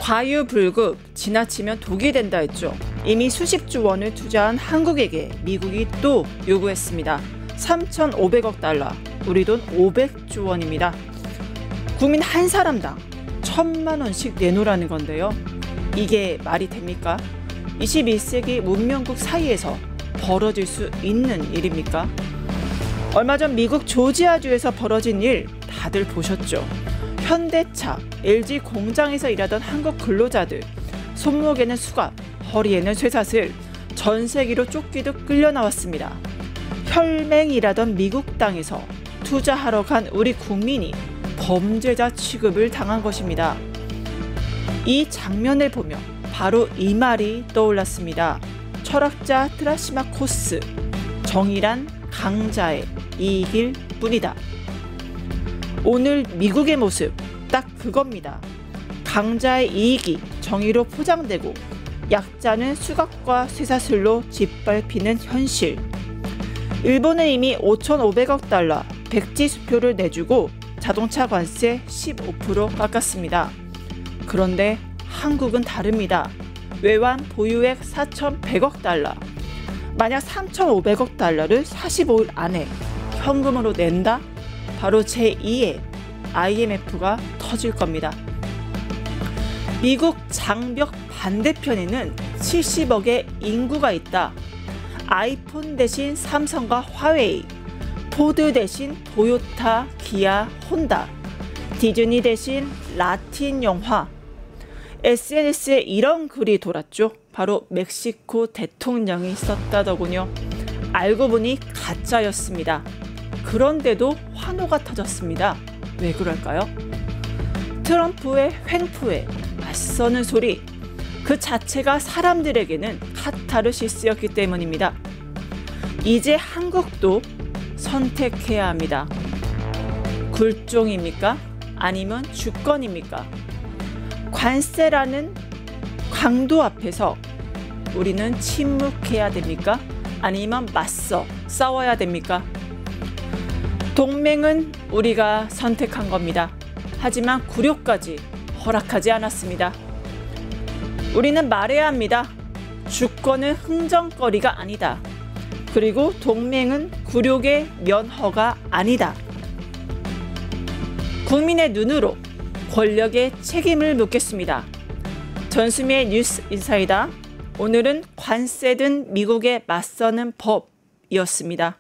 과유불급, 지나치면 독이 된다 했죠. 이미 수십조 원을 투자한 한국에게 미국이 또 요구했습니다. 3,500억 달러, 우리 돈 500조 원입니다. 국민 한 사람당 1,000만 원씩 내놓으라는 건데요. 이게 말이 됩니까? 21세기 문명국 사이에서 벌어질 수 있는 일입니까? 얼마 전 미국 조지아주에서 벌어진 일 다들 보셨죠? 현대차, LG 공장에서 일하던 한국 근로자들, 손목에는 수갑, 허리에는 쇠사슬, 전세기로 쫓기듯 끌려 나왔습니다. 혈맹이라던 미국 땅에서 투자하러 간 우리 국민이 범죄자 취급을 당한 것입니다. 이 장면을 보며 바로 이 말이 떠올랐습니다. 철학자 트라시마코스, 정의란 강자의 이익일 뿐이다. 오늘 미국의 모습 딱 그겁니다. 강자의 이익이 정의로 포장되고 약자는 수갑과 쇠사슬로 짓밟히는 현실. 일본은 이미 5,500억 달러 백지 수표를 내주고 자동차 관세 15% 깎았습니다. 그런데 한국은 다릅니다. 외환 보유액 4,100억 달러. 만약 3,500억 달러를 45일 안에 현금으로 낸다? 바로 제2의 IMF가 터질 겁니다. 미국 장벽 반대편에는 70억의 인구가 있다. 아이폰 대신 삼성과 화웨이, 포드 대신 토요타, 기아, 혼다, 디즈니 대신 라틴 영화. SNS에 이런 글이 돌았죠. 바로 멕시코 대통령이 썼다더군요. 알고 보니 가짜였습니다. 그런데도 환호가 터졌습니다. 왜 그럴까요? 트럼프의 횡포에 맞서는 소리, 그 자체가 사람들에게는 카타르시스였기 때문입니다. 이제 한국도 선택해야 합니다. 굴종입니까? 아니면 주권입니까? 관세라는 강도 앞에서 우리는 침묵해야 됩니까? 아니면 맞서 싸워야 됩니까? 동맹은 우리가 선택한 겁니다. 하지만 굴욕까지 허락하지 않았습니다. 우리는 말해야 합니다. 주권은 흥정거리가 아니다. 그리고 동맹은 굴욕의 면허가 아니다. 국민의 눈으로 권력의 책임을 묻겠습니다. 전수미의 뉴스 인사이다. 오늘은 관세든 미국에 맞서는 법이었습니다.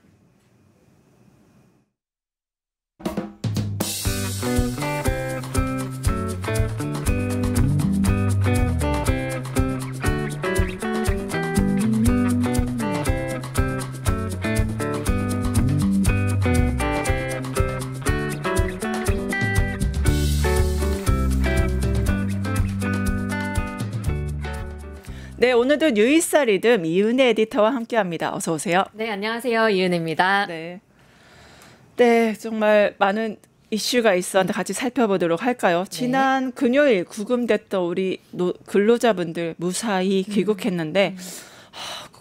네, 오늘도 뉴이스 리듬 이은혜 에디터와 함께합니다. 어서 오세요. 네, 안녕하세요. 이은혜입니다. 네, 정말 많은 이슈가 있었는데 같이 살펴보도록 할까요? 지난 금요일 구금됐던 우리 근로자분들 무사히 귀국했는데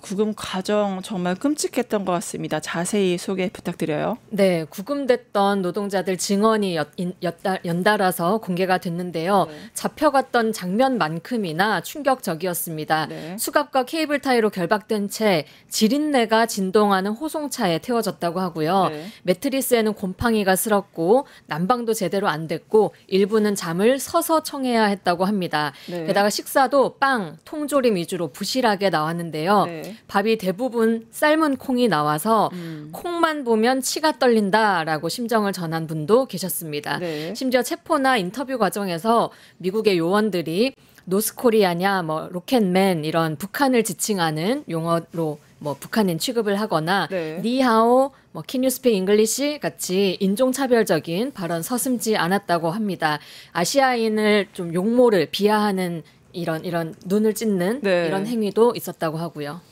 구금 과정 정말 끔찍했던 것 같습니다. 자세히 소개 부탁드려요. 네, 구금됐던 노동자들 증언이 연달아서 공개가 됐는데요. 잡혀갔던 장면만큼이나 충격적이었습니다. 수갑과 케이블 타이로 결박된 채 지린내가 진동하는 호송차에 태워졌다고 하고요. 매트리스에는 곰팡이가 슬었고 난방도 제대로 안 됐고 일부는 잠을 서서 청해야 했다고 합니다. 게다가 식사도 빵, 통조림 위주로 부실하게 나왔는데요. 밥이 대부분 삶은 콩이 나와서 콩만 보면 치가 떨린다라고 심정을 전한 분도 계셨습니다. 심지어 체포나 인터뷰 과정에서 미국의 요원들이 노스코리아냐, 뭐 로켓맨 이런 북한을 지칭하는 용어로 뭐 북한인 취급을 하거나 니하오, 뭐 Can you speak English 같이 인종차별적인 발언 서슴지 않았다고 합니다. 아시아인을 좀 용모를 비하하는 이런 눈을 찢는 이런 행위도 있었다고 하고요.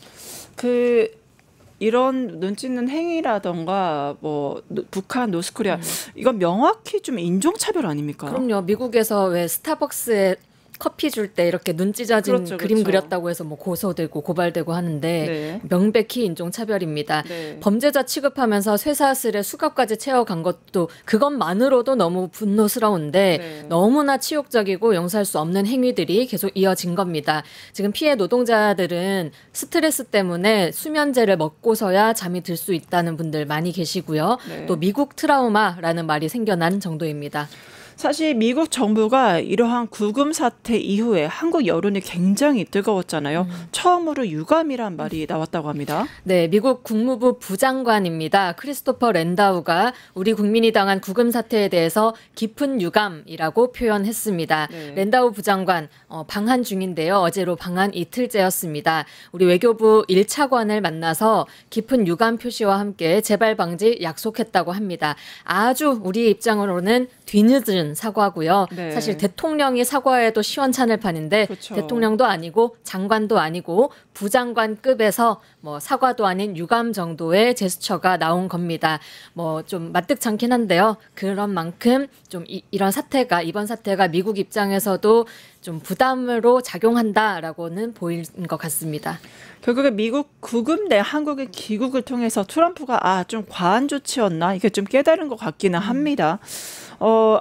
이런 눈 찢는 행위라던가 뭐 북한, 노스코리아 이건 명확히 좀 인종차별 아닙니까? 그럼요. 미국에서 왜 스타벅스에 커피 줄 때 이렇게 눈 찢어진 그렇죠, 그림 그렇죠. 그렸다고 해서 뭐 고소되고 고발되고 하는데 네. 명백히 인종차별입니다. 네. 범죄자 취급하면서 쇠사슬에 수갑까지 채워간 것도 그것만으로도 너무 분노스러운데 네. 너무나 치욕적이고 용서할 수 없는 행위들이 계속 이어진 겁니다. 지금 피해 노동자들은 스트레스 때문에 수면제를 먹고서야 잠이 들 수 있다는 분들 많이 계시고요. 네. 또 미국 트라우마라는 말이 생겨난 정도입니다. 사실 미국 정부가 이러한 구금 사태 이후에 한국 여론이 굉장히 뜨거웠잖아요. 처음으로 유감이란 말이 나왔다고 합니다. 네, 미국 국무부 부장관입니다. 크리스토퍼 랜다우가 우리 국민이 당한 구금 사태에 대해서 깊은 유감이라고 표현했습니다. 네. 랜다우 부장관 방한 중인데요. 어제로 방한 이틀째였습니다. 우리 외교부 1차관을 만나서 깊은 유감 표시와 함께 재발 방지 약속했다고 합니다. 아주 우리 입장으로는 뒤늦은 사과고요. 네. 사실 대통령이 사과해도 시원찮을 판인데 그렇죠. 대통령도 아니고 장관도 아니고 부장관급에서 뭐 사과도 아닌 유감 정도의 제스처가 나온 겁니다. 뭐 좀 마뜩찮긴 한데요. 그런 만큼 좀 이런 사태가 이번 사태가 미국 입장에서도 좀 부담으로 작용한다라고는 보이는 것 같습니다. 결국에 미국 구금 내 한국의 귀국을 통해서 트럼프가 좀 과한 조치였나 이게 좀 깨달은 것 같기는 합니다.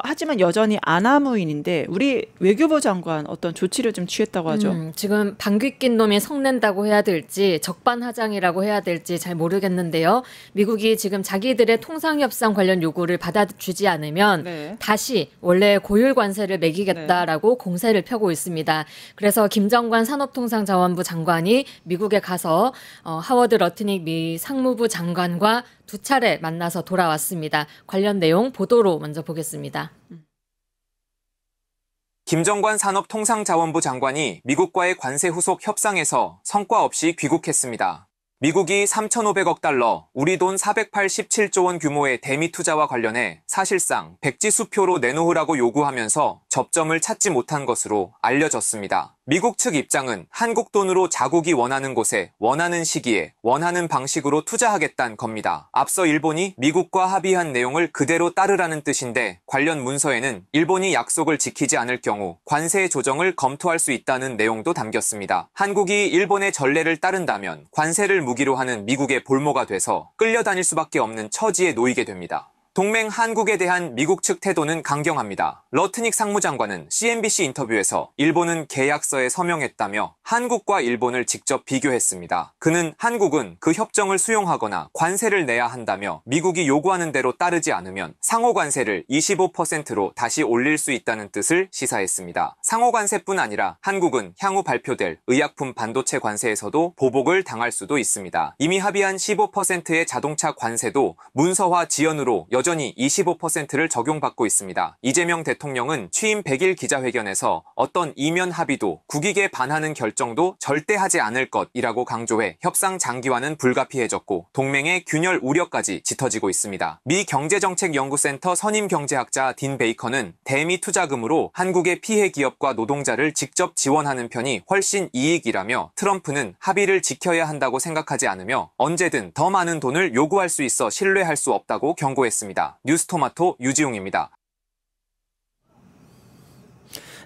하지만 여전히 아나무인인데 우리 외교부 장관 어떤 조치를 좀 취했다고 하죠. 지금 방귀 낀 놈이 성낸다고 해야 될지 적반하장이라고 해야 될지 잘 모르겠는데요. 미국이 지금 자기들의 통상협상 관련 요구를 받아주지 않으면 네. 다시 원래 고율 관세를 매기겠다라고 공세를 펴고 있습니다. 그래서 김정관 산업통상자원부 장관이 미국에 가서 하워드 러트닉 미 상무부 장관과 2차례 만나서 돌아왔습니다. 관련 내용 보도로 먼저 보겠습니다. 김정관 산업통상자원부 장관이 미국과의 관세 후속 협상에서 성과 없이 귀국했습니다. 미국이 3,500억 달러, 우리 돈 487조 원 규모의 대미 투자와 관련해 사실상 백지수표로 내놓으라고 요구하면서 접점을 찾지 못한 것으로 알려졌습니다. 미국 측 입장은 한국 돈으로 자국이 원하는 곳에 원하는 시기에 원하는 방식으로 투자하겠다는 겁니다. 앞서 일본이 미국과 합의한 내용을 그대로 따르라는 뜻인데 관련 문서에는 일본이 약속을 지키지 않을 경우 관세 조정을 검토할 수 있다는 내용도 담겼습니다. 한국이 일본의 전례를 따른다면 관세를 무기로 하는 미국의 볼모가 돼서 끌려다닐 수밖에 없는 처지에 놓이게 됩니다. 동맹 한국에 대한 미국 측 태도는 강경합니다. 러트닉 상무장관은 CNBC 인터뷰에서 일본은 계약서에 서명했다며 한국과 일본을 직접 비교했습니다. 그는 한국은 그 협정을 수용하거나 관세를 내야 한다며 미국이 요구하는 대로 따르지 않으면 상호 관세를 25%로 다시 올릴 수 있다는 뜻을 시사했습니다. 상호 관세뿐 아니라 한국은 향후 발표될 의약품 반도체 관세에서도 보복을 당할 수도 있습니다. 이미 합의한 15%의 자동차 관세도 문서화 지연으로 여전히 25%를 적용받고 있습니다. 이재명 대통령은 취임 100일 기자회견에서 어떤 이면 합의도 국익에 반하는 결정도 절대 하지 않을 것이라고 강조해 협상 장기화는 불가피해졌고 동맹의 균열 우려까지 짙어지고 있습니다. 미 경제정책연구센터 선임 경제학자 딘 베이커는 대미 투자금으로 한국의 피해 기업과 노동자를 직접 지원하는 편이 훨씬 이익이라며 트럼프는 합의를 지켜야 한다고 생각하지 않으며 언제든 더 많은 돈을 요구할 수 있어 신뢰할 수 없다고 경고했습니다. 뉴스토마토 유지웅입니다.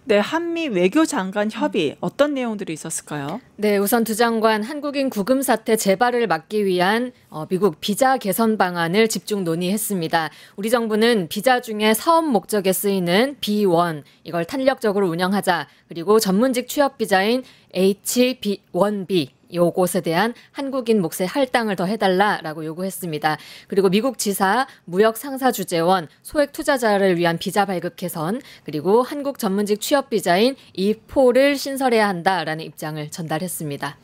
네, 한미 외교장관 협의 어떤 내용들이 있었을까요? 네, 우선 두 장관 한국인 구금 사태 재발을 막기 위한 미국 비자 개선 방안을 집중 논의했습니다. 우리 정부는 비자 중에 사업 목적에 쓰이는 B1 이걸 탄력적으로 운영하자. 그리고 전문직 취업 비자인 H1B 요것에 대한 한국인 몫의 할당을 더 해달라라고 요구했습니다. 그리고 미국 지사, 무역 상사 주재원, 소액 투자자를 위한 비자 발급 개선, 그리고 한국 전문직 취업 비자인 E4를 신설해야 한다라는 입장을 전달했습니다.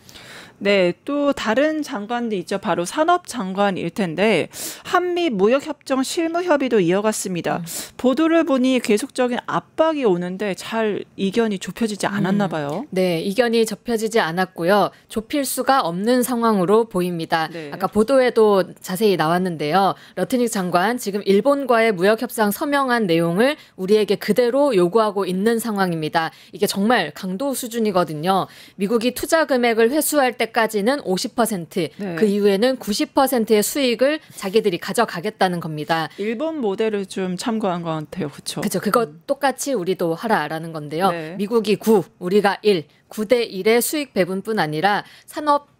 네, 또 다른 장관도 있죠. 바로 산업장관일 텐데 한미 무역협정 실무협의도 이어갔습니다. 보도를 보니 계속적인 압박이 오는데 잘 이견이 좁혀지지 않았나 봐요. 네, 이견이 좁혀지지 않았고요. 좁힐 수가 없는 상황으로 보입니다. 네. 아까 보도에도 자세히 나왔는데요. 러트닉 장관 지금 일본과의 무역협상 서명한 내용을 우리에게 그대로 요구하고 있는 상황입니다. 이게 정말 강도 수준이거든요. 미국이 투자 금액을 회수할 때까지 때까지는 50%, 네. 그 이후에는 90%의 수익을 자기들이 가져가겠다는 겁니다. 일본 모델을 좀 참고한 것 같아요. 그렇죠? 그렇죠. 그거 똑같이 우리도 하라라는 건데요. 네. 미국이 9, 우리가 1. 9대 1의 수익 배분뿐 아니라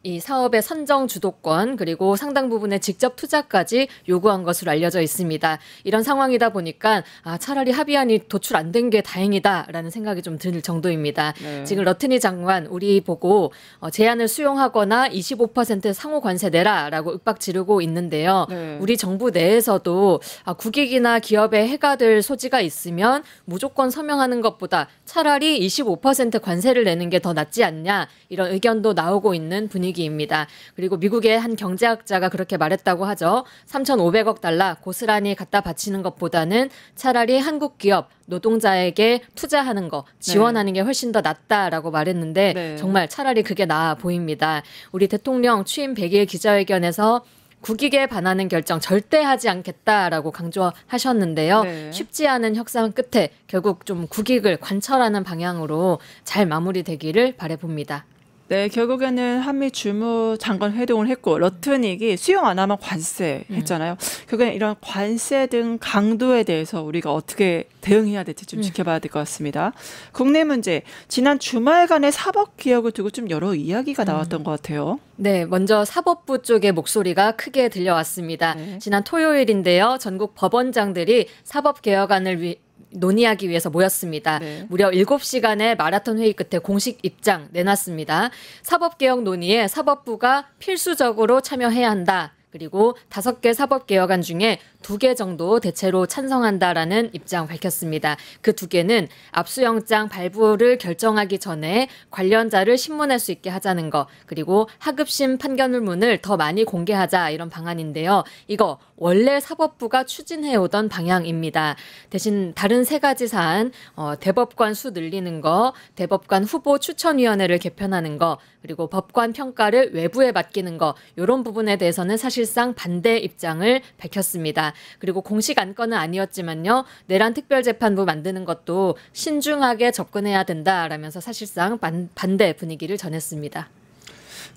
이 사업의 선정 주도권 그리고 상당 부분의 직접 투자까지 요구한 것으로 알려져 있습니다. 이런 상황이다 보니까 차라리 합의안이 도출 안 된 게 다행이다라는 생각이 좀 들 정도입니다. 네. 지금 러트니 장관 우리 보고 제안을 수용하거나 25% 상호 관세 내라라고 윽박 지르고 있는데요. 네. 우리 정부 내에서도 국익이나 기업에 해가 될 소지가 있으면 무조건 서명하는 것보다 차라리 25% 관세를 내는 게 더 낫지 않냐 이런 의견도 나오고 있는 분위기입니다. 그리고 미국의 한 경제학자가 그렇게 말했다고 하죠. 3,500억 달러 고스란히 갖다 바치는 것보다는 차라리 한국 기업 노동자에게 투자하는 거 지원하는 게 훨씬 더 낫다라고 말했는데 네. 정말 차라리 그게 나아 보입니다. 우리 대통령 취임 100일 기자회견에서 국익에 반하는 결정 절대 하지 않겠다라고 강조하셨는데요. 네. 쉽지 않은 협상 끝에 결국 좀 국익을 관철하는 방향으로 잘 마무리되기를 바라봅니다. 네, 결국에는 한미 주무 장관 회동을 했고 러트닉이 수용 안 하면 관세 했잖아요. 결국엔 이런 관세 등 강도에 대해서 우리가 어떻게 대응해야 될지 좀 지켜봐야 될 것 같습니다. 국내 문제, 지난 주말간의 사법개혁을 두고 좀 여러 이야기가 나왔던 것 같아요. 네, 먼저 사법부 쪽의 목소리가 크게 들려왔습니다. 네. 지난 토요일인데요. 전국 법원장들이 사법개혁안을 논의하기 위해서 모였습니다. 네. 무려 7시간의 마라톤 회의 끝에 공식 입장 내놨습니다. 사법개혁 논의에 사법부가 필수적으로 참여해야 한다. 그리고 5개 사법개혁안 중에 2개 정도 대체로 찬성한다라는 입장 밝혔습니다. 그 2개는 압수영장 발부를 결정하기 전에 관련자를 신문할 수 있게 하자는 거, 그리고 하급심 판결문을 더 많이 공개하자 이런 방안인데요. 이거 원래 사법부가 추진해오던 방향입니다. 대신 다른 3가지 사안, 대법관 수 늘리는 거, 대법관 후보 추천위원회를 개편하는 거, 그리고 법관 평가를 외부에 맡기는 거, 이런 부분에 대해서는 사실상 반대 입장을 밝혔습니다. 그리고 공식 안건은 아니었지만요. 내란 특별재판부 만드는 것도 신중하게 접근해야 된다라면서 사실상 반대 분위기를 전했습니다.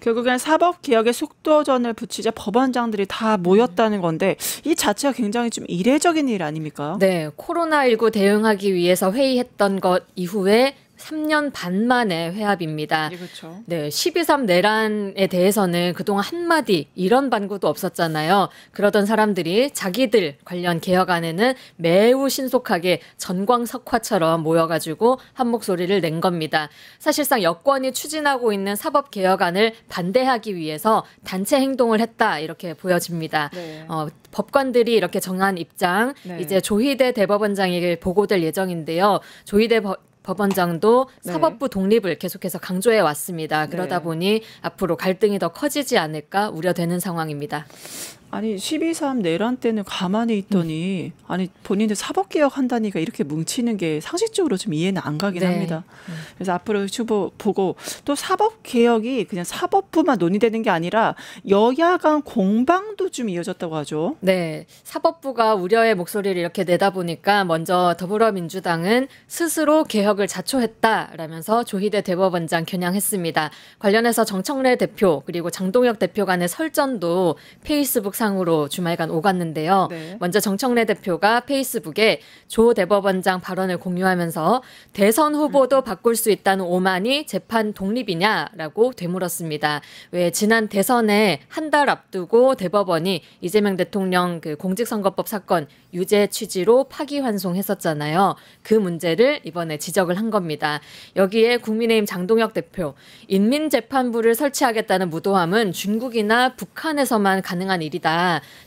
결국엔 사법개혁의 속도전을 붙이자 법원장들이 다 모였다는 건데 이 자체가 굉장히 좀 이례적인 일 아닙니까? 네, 코로나19 대응하기 위해서 회의했던 것 이후에 3년 반 만의 회합입니다. 그렇죠. 네, 12.3 내란에 대해서는 그동안 한마디 이런 반구도 없었잖아요. 그러던 사람들이 자기들 관련 개혁안에는 매우 신속하게 전광석화처럼 모여가지고 한 목소리를 낸 겁니다. 사실상 여권이 추진하고 있는 사법개혁안을 반대하기 위해서 단체 행동을 했다 이렇게 보여집니다. 네. 법관들이 이렇게 정한 입장, 네. 이제 조희대 대법원장에게 보고될 예정인데요. 조희대 법원장도 네. 사법부 독립을 계속해서 강조해 왔습니다. 그러다 네. 보니 앞으로 갈등이 더 커지지 않을까 우려되는 상황입니다. 아니 12.3 내란 때는 가만히 있더니 아니 본인들 사법개혁 한다니까 이렇게 뭉치는 게 상식적으로 좀 이해는 안 가긴 네. 합니다. 그래서 앞으로 후보 보고 또 사법개혁이 그냥 사법부만 논의되는 게 아니라 여야 간 공방도 좀 이어졌다고 하죠. 네, 사법부가 우려의 목소리를 이렇게 내다 보니까 먼저 더불어민주당은 스스로 개혁을 자초했다라면서 조희대 대법원장 겨냥했습니다. 관련해서 정청래 대표 그리고 장동혁 대표 간의 설전도 페이스북 상으로 주말간 오갔는데요. 네. 먼저 정청래 대표가 페이스북에 조 대법원장 발언을 공유하면서 대선 후보도 바꿀 수 있다는 오만이 재판 독립이냐라고 되물었습니다. 왜 지난 대선에 한 달 앞두고 대법원이 이재명 대통령 그 공직선거법 사건 유죄 취지로 파기환송했었잖아요. 그 문제를 이번에 지적을 한 겁니다. 여기에 국민의힘 장동혁 대표, 인민재판부를 설치하겠다는 무도함은 중국이나 북한에서만 가능한 일이다.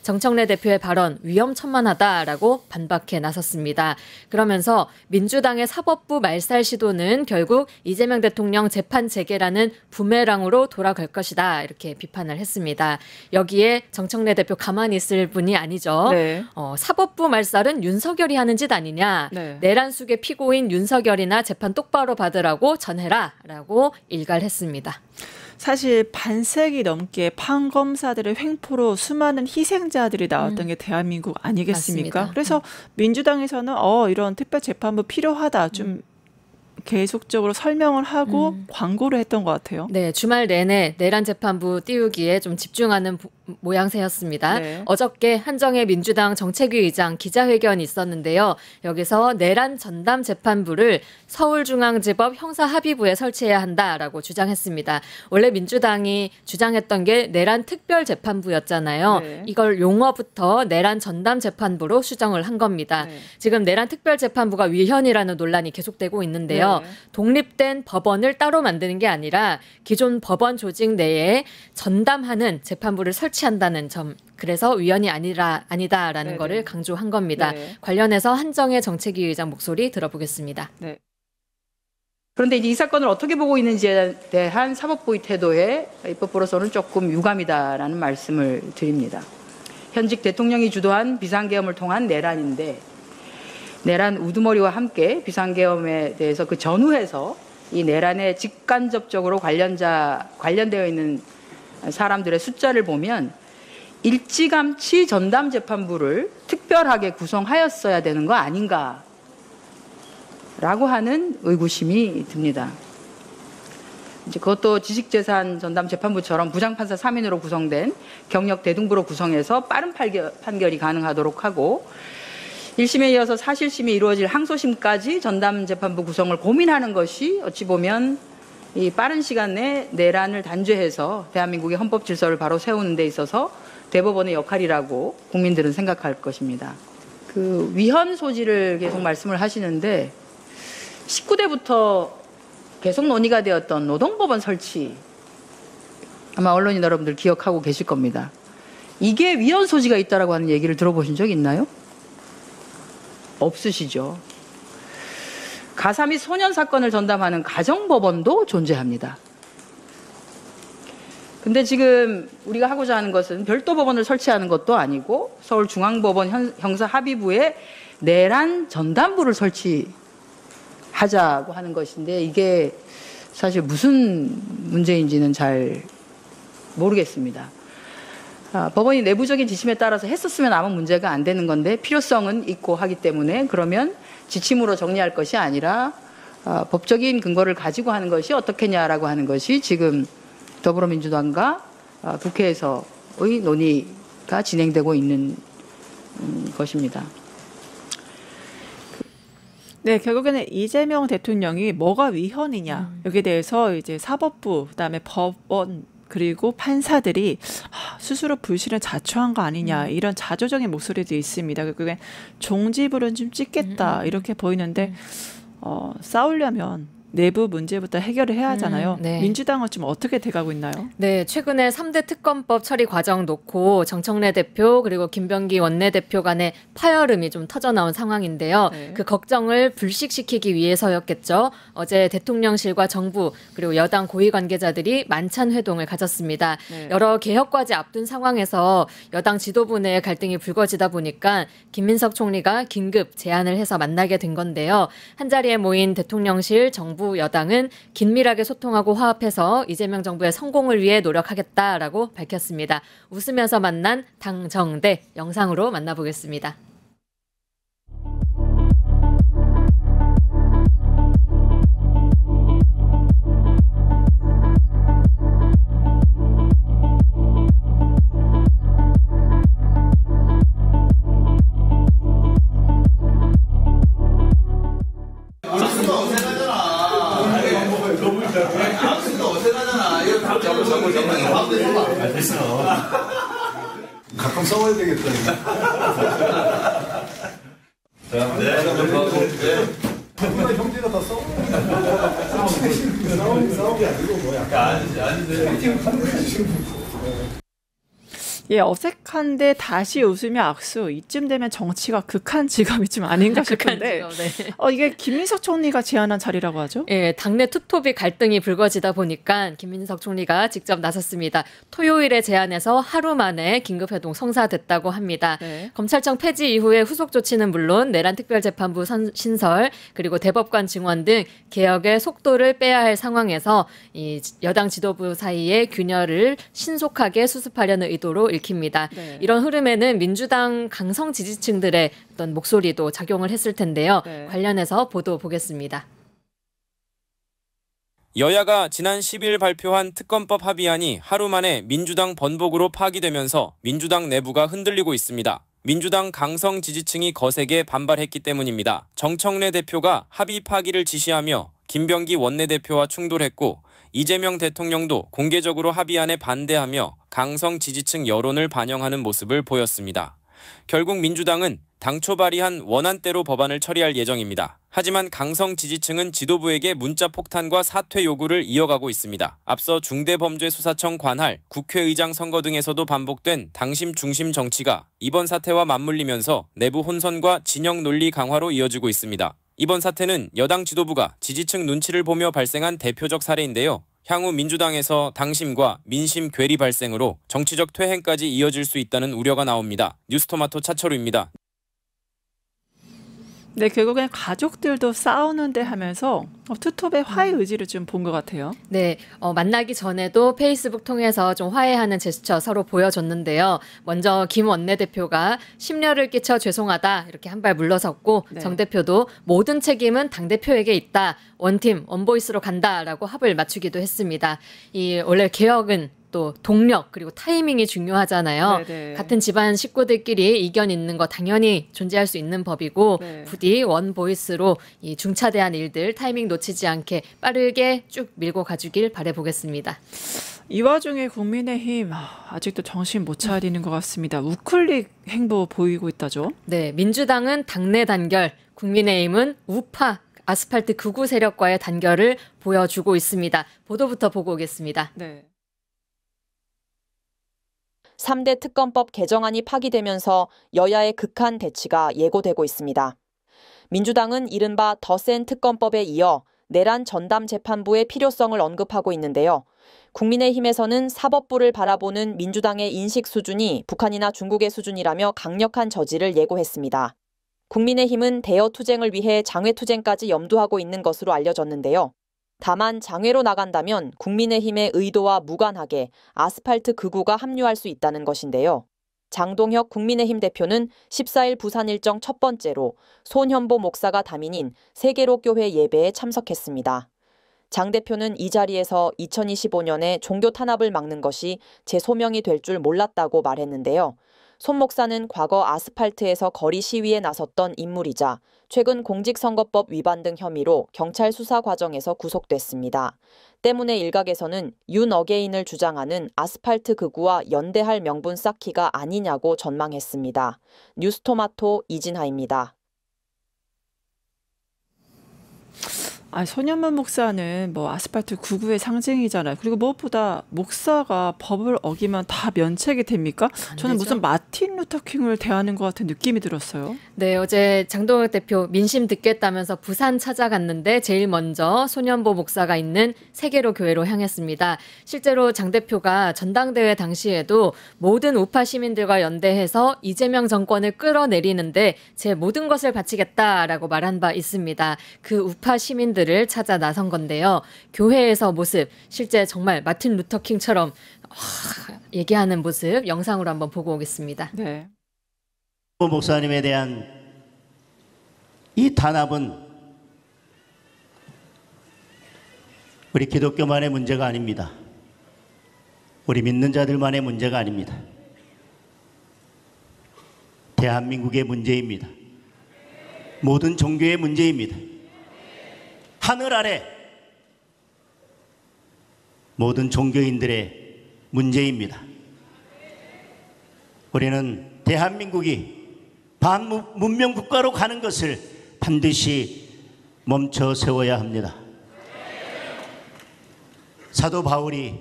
정청래 대표의 발언 위험천만하다라고 반박해 나섰습니다. 그러면서 민주당의 사법부 말살 시도는 결국 이재명 대통령 재판 재개라는 부메랑으로 돌아갈 것이다. 이렇게 비판을 했습니다. 여기에 정청래 대표 가만히 있을 분이 아니죠. 네. 사법부 말살은 윤석열이 하는 짓 아니냐. 네. 내란 속의 피고인 윤석열이나 재판 똑바로 받으라고 전해라. 라고 일갈했습니다. 사실 반세기 넘게 판검사들의 횡포로 수많은 희생자들이 나왔던 게 대한민국 아니겠습니까? 맞습니다. 그래서 민주당에서는 이런 특별재판부 필요하다 좀 계속적으로 설명을 하고 광고를 했던 것 같아요. 네, 주말 내내 내란 재판부 띄우기에 좀 집중하는 모양새였습니다. 네. 어저께 한정혜 민주당 정책위 의장 기자회견이 있었는데요. 여기서 내란 전담 재판부를 서울중앙지법 형사합의부에 설치해야 한다라고 주장했습니다. 원래 민주당이 주장했던 게 내란 특별재판부였잖아요. 네. 이걸 용어부터 내란 전담 재판부로 수정을 한 겁니다. 네. 지금 내란 특별재판부가 위헌이라는 논란이 계속되고 있는데요. 네. 독립된 법원을 따로 만드는 게 아니라 기존 법원 조직 내에 전담하는 재판부를 설치한다는 점, 그래서 위헌이 아니다라는 네네. 거를 강조한 겁니다. 네. 관련해서 한정혜 정책위 의장 목소리 들어보겠습니다. 네. 그런데 이제 이 사건을 어떻게 보고 있는지에 대한 사법부의 태도에 입법부로서는 조금 유감이다라는 말씀을 드립니다. 현직 대통령이 주도한 비상계엄을 통한 내란인데 내란 우두머리와 함께 비상계엄에 대해서 그 전후에서 이 내란에 직간접적으로 관련되어 있는 사람들의 숫자를 보면 일찌감치 전담재판부를 특별하게 구성하였어야 되는 거 아닌가라고 하는 의구심이 듭니다. 이제 그것도 지식재산 전담재판부처럼 부장판사 3인으로 구성된 경력 대등부로 구성해서 빠른 판결이 가능하도록 하고 1심에 이어서 사실심이 이루어질 항소심까지 전담재판부 구성을 고민하는 것이 어찌 보면 이 빠른 시간 내에 내란을 단죄해서 대한민국의 헌법 질서를 바로 세우는 데 있어서 대법원의 역할이라고 국민들은 생각할 것입니다. 그 위헌 소지를 계속 말씀을 하시는데 19대부터 계속 논의가 되었던 노동법원 설치, 아마 언론인 여러분들 기억하고 계실 겁니다. 이게 위헌 소지가 있다라고 하는 얘기를 들어보신 적 있나요? 없으시죠. 가사 및 소년 사건을 전담하는 가정법원도 존재합니다. 근데 지금 우리가 하고자 하는 것은 별도 법원을 설치하는 것도 아니고 서울중앙법원 형사합의부에 내란 전담부를 설치하자고 하는 것인데 이게 사실 무슨 문제인지는 잘 모르겠습니다. 법원이 내부적인 지침에 따라서 했었으면 아무 문제가 안 되는 건데 필요성은 있고 하기 때문에 그러면 지침으로 정리할 것이 아니라 법적인 근거를 가지고 하는 것이 어떻겠냐라고 하는 것이 지금 더불어민주당과 국회에서의 논의가 진행되고 있는 것입니다. 네, 결국에는 이재명 대통령이 뭐가 위헌이냐 여기에 대해서 이제 사법부, 그다음에 법원 그리고 판사들이 스스로 불신을 자초한 거 아니냐 이런 자조적인 목소리도 있습니다. 결국엔 종지부는 좀 찍겠다 이렇게 보이는데 싸우려면 내부 문제부터 해결을 해야 하잖아요. 네. 민주당은 좀 어떻게 돼가고 있나요? 네, 최근에 3대 특검법 처리 과정 놓고 정청래 대표 그리고 김병기 원내대표 간의 파열음이 좀 터져나온 상황인데요. 네. 그 걱정을 불식시키기 위해서였겠죠. 어제 대통령실과 정부 그리고 여당 고위 관계자들이 만찬 회동을 가졌습니다. 네. 여러 개혁과제 앞둔 상황에서 여당 지도부 내 갈등이 불거지다 보니까 김민석 총리가 긴급 제안을 해서 만나게 된 건데요. 한자리에 모인 대통령실, 정부, 여당은 긴밀하게 소통하고 화합해서 이재명 정부의 성공을 위해 노력하겠다라고 밝혔습니다. 웃으면서 만난 당정대 영상으로 만나보겠습니다. 가끔 싸워야 되겠다. 형제가 다 싸워. 싸움이 아니고 뭐야. 예, 어색한데 다시 웃으며 악수. 이쯤 되면 정치가 극한 직업이 좀 아닌가 싶은데 네. 이게 김민석 총리가 제안한 자리라고 하죠? 예, 당내 투톱이 갈등이 불거지다 보니까 김민석 총리가 직접 나섰습니다. 토요일에 제안해서 하루 만에 긴급회동 성사됐다고 합니다. 네. 검찰청 폐지 이후에 후속 조치는 물론 내란 특별재판부 신설 그리고 대법관 증원 등 개혁의 속도를 빼야 할 상황에서 이 여당 지도부 사이의 균열을 신속하게 수습하려는 의도로 읽힙니다. 네. 이런 흐름에는 민주당 강성 지지층들의 어떤 목소리도 작용을 했을 텐데요. 네. 관련해서 보도 보겠습니다. 여야가 지난 10일 발표한 특검법 합의안이 하루 만에 민주당 번복으로 파기되면서 민주당 내부가 흔들리고 있습니다. 민주당 강성 지지층이 거세게 반발했기 때문입니다. 정청래 대표가 합의 파기를 지시하며 김병기 원내대표와 충돌했고 이재명 대통령도 공개적으로 합의안에 반대하며 강성 지지층 여론을 반영하는 모습을 보였습니다. 결국 민주당은 당초 발의한 원안대로 법안을 처리할 예정입니다. 하지만 강성 지지층은 지도부에게 문자 폭탄과 사퇴 요구를 이어가고 있습니다. 앞서 중대범죄수사청 관할, 국회의장 선거 등에서도 반복된 당심 중심 정치가 이번 사태와 맞물리면서 내부 혼선과 진영 논리 강화로 이어지고 있습니다. 이번 사태는 여당 지도부가 지지층 눈치를 보며 발생한 대표적 사례인데요. 향후 민주당에서 당심과 민심 괴리 발생으로 정치적 퇴행까지 이어질 수 있다는 우려가 나옵니다. 뉴스토마토 차철우입니다. 네, 결국엔 가족들도 싸우는데 하면서 투톱의 화해 의지를 좀 본 것 같아요. 네, 만나기 전에도 페이스북 통해서 좀 화해하는 제스처 서로 보여줬는데요. 먼저 김 원내대표가 심려를 끼쳐 죄송하다 이렇게 한 발 물러섰고 네. 정 대표도 모든 책임은 당대표에게 있다. 원팀, 원보이스로 간다라고 합을 맞추기도 했습니다. 이 원래 개혁은 또 동력 그리고 타이밍이 중요하잖아요. 네네. 같은 집안 식구들끼리 이견 있는 거 당연히 존재할 수 있는 법이고 네. 부디 부디 원 보이스로 이 중차대한 일들 타이밍 놓치지 않게 빠르게 쭉 밀고 가주길 바라보겠습니다. 이 와중에 국민의힘 아직도 정신 못 차리는 것 같습니다. 우클릭 행보 보이고 있다죠. 네, 민주당은 당내 단결, 국민의힘은 우파 아스팔트 극우 세력과의 단결을 보여주고 있습니다. 보도부터 보고 오겠습니다. 네. 3대 특검법 개정안이 파기되면서 여야의 극한 대치가 예고되고 있습니다. 민주당은 이른바 더 센 특검법에 이어 내란 전담 재판부의 필요성을 언급하고 있는데요. 국민의힘에서는 사법부를 바라보는 민주당의 인식 수준이 북한이나 중국의 수준이라며 강력한 저지를 예고했습니다. 국민의힘은 대여 투쟁을 위해 장외 투쟁까지 염두하고 있는 것으로 알려졌는데요. 다만 장외로 나간다면 국민의힘의 의도와 무관하게 아스팔트 극우가 합류할 수 있다는 것인데요. 장동혁 국민의힘 대표는 14일 부산 일정 첫 번째로 손현보 목사가 담임인 세계로교회 예배에 참석했습니다. 장 대표는 이 자리에서 2025년에 종교 탄압을 막는 것이 제 소명이 될 줄 몰랐다고 말했는데요. 손 목사는 과거 아스팔트에서 거리 시위에 나섰던 인물이자 최근 공직선거법 위반 등 혐의로 경찰 수사 과정에서 구속됐습니다. 때문에 일각에서는 윤 어게인을 주장하는 아스팔트 극우와 연대할 명분 쌓기가 아니냐고 전망했습니다. 뉴스토마토 이진하입니다. 손현만 목사는 뭐 아스팔트 극우의 상징이잖아요. 그리고 무엇보다 목사가 법을 어기면 다 면책이 됩니까? 저는 무슨 마틴 루터킹을 대하는 것 같은 느낌이 들었어요. 네, 어제 장동혁 대표 민심 듣겠다면서 부산 찾아갔는데 제일 먼저 손현보 목사가 있는 세계로 교회로 향했습니다. 실제로 장 대표가 전당대회 당시에도 모든 우파 시민들과 연대해서 이재명 정권을 끌어내리는데 제 모든 것을 바치겠다라고 말한 바 있습니다. 그 우파 시민들을 찾아 나선 건데요. 교회에서 모습, 실제 정말 마틴 루터킹처럼 얘기하는 모습 영상으로 한번 보고 오겠습니다. 네. 목사님에 대한 이 탄압은 우리 기독교만의 문제가 아닙니다. 우리 믿는 자들만의 문제가 아닙니다. 대한민국의 문제입니다. 모든 종교의 문제입니다. 하늘 아래 모든 종교인들의 문제입니다. 우리는 대한민국이 반문명 국가로 가는 것을 반드시 멈춰 세워야 합니다. 사도 바울이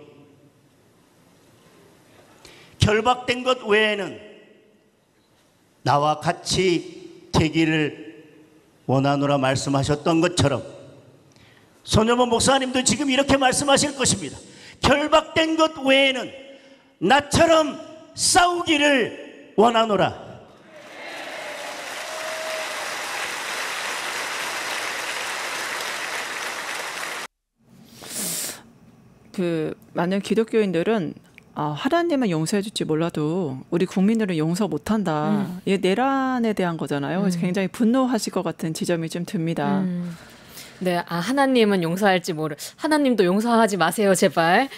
결박된 것 외에는 나와 같이 되기를 원하노라 말씀하셨던 것처럼 손현보 목사님도 지금 이렇게 말씀하실 것입니다. 결박된 것 외에는 나처럼 싸우기를 원하노라. 많은 기독교인들은 하나님은 용서해 줄지 몰라도 우리 국민들은 용서 못한다. 이게 내란에 대한 거잖아요. 그래서 굉장히 분노하실 것 같은 지점이 좀 듭니다. 네, 하나님은 용서할지 하나님도 용서하지 마세요, 제발.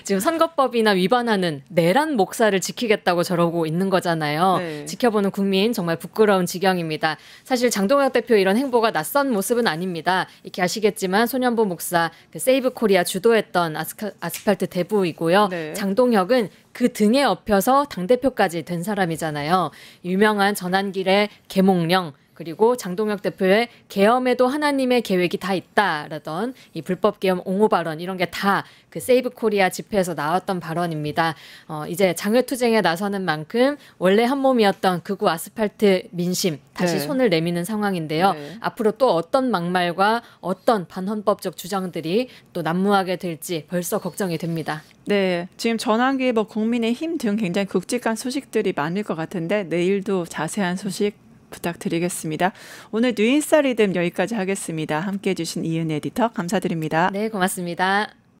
지금 선거법이나 위반하는 내란 목사를 지키겠다고 저러고 있는 거잖아요. 네. 지켜보는 국민 정말 부끄러운 지경입니다. 사실 장동혁 대표 이런 행보가 낯선 모습은 아닙니다. 이렇게 아시겠지만 소년보 목사 세이브 코리아 주도했던 아스팔트 대부이고요. 네. 장동혁은 그 등에 업혀서 당대표까지 된 사람이잖아요. 유명한 전환길의 계몽령, 그리고 장동혁 대표의 계엄에도 하나님의 계획이 다 있다라던 이 불법 계엄 옹호 발언, 이런 게 다 그 세이브 코리아 집회에서 나왔던 발언입니다. 이제 장외투쟁에 나서는 만큼 원래 한 몸이었던 극우 아스팔트 민심 다시 네. 손을 내미는 상황인데요. 네. 앞으로 또 어떤 막말과 어떤 반헌법적 주장들이 또 난무하게 될지 벌써 걱정이 됩니다. 네, 지금 전환기 국민의힘 등 굉장히 굵직한 소식들이 많을 것 같은데 내일도 자세한 소식 부탁드리겠습니다. 오늘 뉴인사 리듬 여기까지 하겠습니다. 함께해 주신 이은혜 에디터 감사드립니다. 네, 고맙습니다.